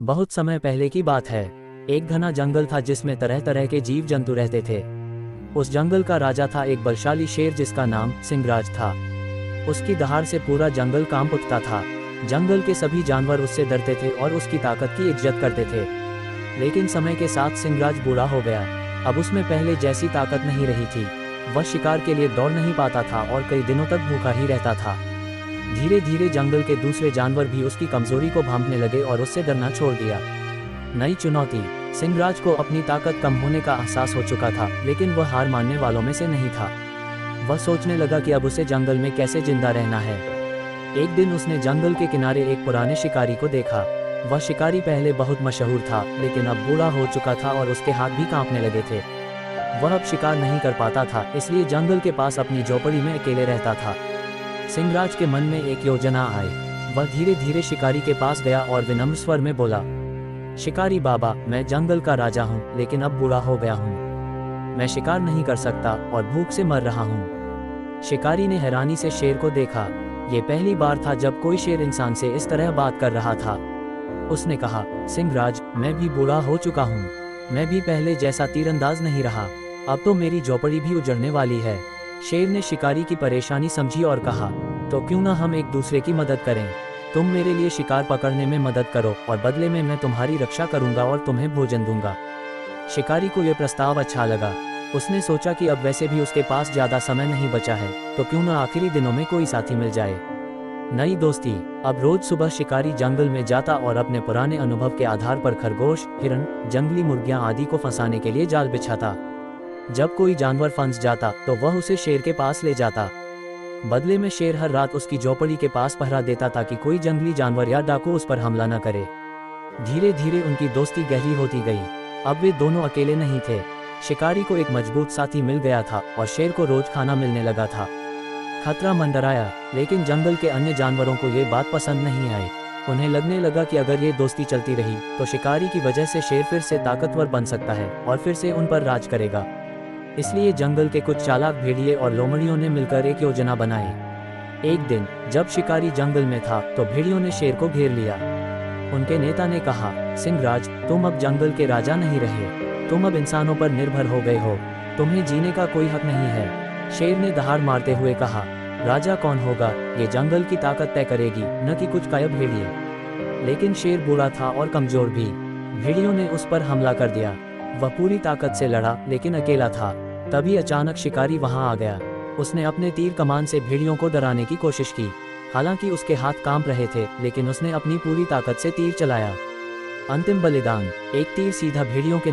बहुत समय पहले की बात है। एक घना जंगल था जिसमें तरह तरह के जीव जंतु रहते थे। उस जंगल का राजा था एक बलशाली शेर जिसका नाम सिंहराज था। उसकी दहाड़ से पूरा जंगल कांप उठता था। जंगल के सभी जानवर उससे डरते थे और उसकी ताकत की इज्जत करते थे। लेकिन समय के साथ सिंहराज बूढ़ा हो गया। अब उसमें पहले जैसी ताकत नहीं रही थी। वह शिकार के लिए दौड़ नहीं पाता था और कई दिनों तक भूखा ही रहता था। धीरे धीरे जंगल के दूसरे जानवर भी उसकी कमजोरी को भांपने लगे और उससे डरना छोड़ दिया। नई चुनौती। सिंहराज को अपनी ताकत कम होने का एहसास हो चुका था, लेकिन वह हार मानने वालों में से नहीं था। वह सोचने लगा कि अब उसे जंगल में कैसे जिंदा रहना है। एक दिन उसने जंगल के किनारे एक पुराने शिकारी को देखा। वह शिकारी पहले बहुत मशहूर था, लेकिन अब बूढ़ा हो चुका था और उसके हाथ भी कांपने लगे थे। वह अब शिकार नहीं कर पाता था, इसलिए जंगल के पास अपनी झोपड़ी में अकेले रहता था। सिंहराज के मन में एक योजना आई। वह धीरे धीरे शिकारी के पास गया और विनम्र स्वर में बोला, शिकारी बाबा, मैं जंगल का राजा हूँ, लेकिन अब बूढ़ा हो गया हूँ। मैं शिकार नहीं कर सकता और भूख से मर रहा हूँ। शिकारी ने हैरानी से शेर को देखा। ये पहली बार था जब कोई शेर इंसान से इस तरह बात कर रहा था। उसने कहा, सिंहराज, मैं भी बूढ़ा हो चुका हूँ। मैं भी पहले जैसा तीरंदाज नहीं रहा। अब तो मेरी झोपड़ी भी उजड़ने वाली है। शेर ने शिकारी की परेशानी समझी और कहा, तो क्यों ना हम एक दूसरे की मदद करें। तुम मेरे लिए शिकार पकड़ने में मदद करो और बदले में मैं तुम्हारी रक्षा करूंगा और तुम्हें भोजन दूंगा। शिकारी को यह प्रस्ताव अच्छा लगा। उसने सोचा कि अब वैसे भी उसके पास ज्यादा समय नहीं बचा है, तो क्यों ना आखिरी दिनों में कोई साथी मिल जाए। नई दोस्ती। अब रोज सुबह शिकारी जंगल में जाता और अपने पुराने अनुभव के आधार पर खरगोश, हिरन, जंगली मुर्गियां आदि को फंसाने के लिए जाल बिछाता। जब कोई जानवर फंस जाता तो वह उसे शेर के पास ले जाता। बदले में शेर हर रात उसकी झोपड़ी के पास पहरा देता ताकि कोई जंगली जानवर या डाकू उस पर हमला न करे। धीरे धीरे उनकी दोस्ती गहरी होती गई। अब वे दोनों अकेले नहीं थे। शिकारी को एक मजबूत साथी मिल गया था और शेर को रोज खाना मिलने लगा था। खतरा मंडराया, लेकिन जंगल के अन्य जानवरों को ये बात पसंद नहीं आई। उन्हें लगने लगा कि अगर ये दोस्ती चलती रही तो शिकारी की वजह से शेर फिर से ताकतवर बन सकता है और फिर से उन पर राज करेगा। इसलिए जंगल के कुछ चालाक भेड़िए और लोमड़ियों ने मिलकर एक योजना बनाई। एक दिन जब शिकारी जंगल में था तो भेड़ियों ने शेर को घेर लिया। उनके नेता ने कहा, सिंहराज, तुम अब जंगल के राजा नहीं रहे। तुम अब इंसानों पर निर्भर हो गए हो। तुम्हें जीने का कोई हक नहीं है। शेर ने दहाड़ मारते हुए कहा, राजा कौन होगा, ये जंगल की ताकत तय करेगी, न कि कुछ कायब भेड़िए। लेकिन शेर बूढ़ा था और कमजोर भी। भेड़ियों ने उस पर हमला कर दिया। वह पूरी ताकत से लड़ा, लेकिन अकेला था। तभी अचानक शिकारी वहां आ गया। उसने अपने तीर कमान से भेड़ियों को डराने की कोशिश की। हालांकि उसके हाथ कांप रहे थे, लेकिन उसने अपनी पूरी ताकत से तीर चलाया। अंतिम बलिदान। एक तीर सीधा भेड़ियों के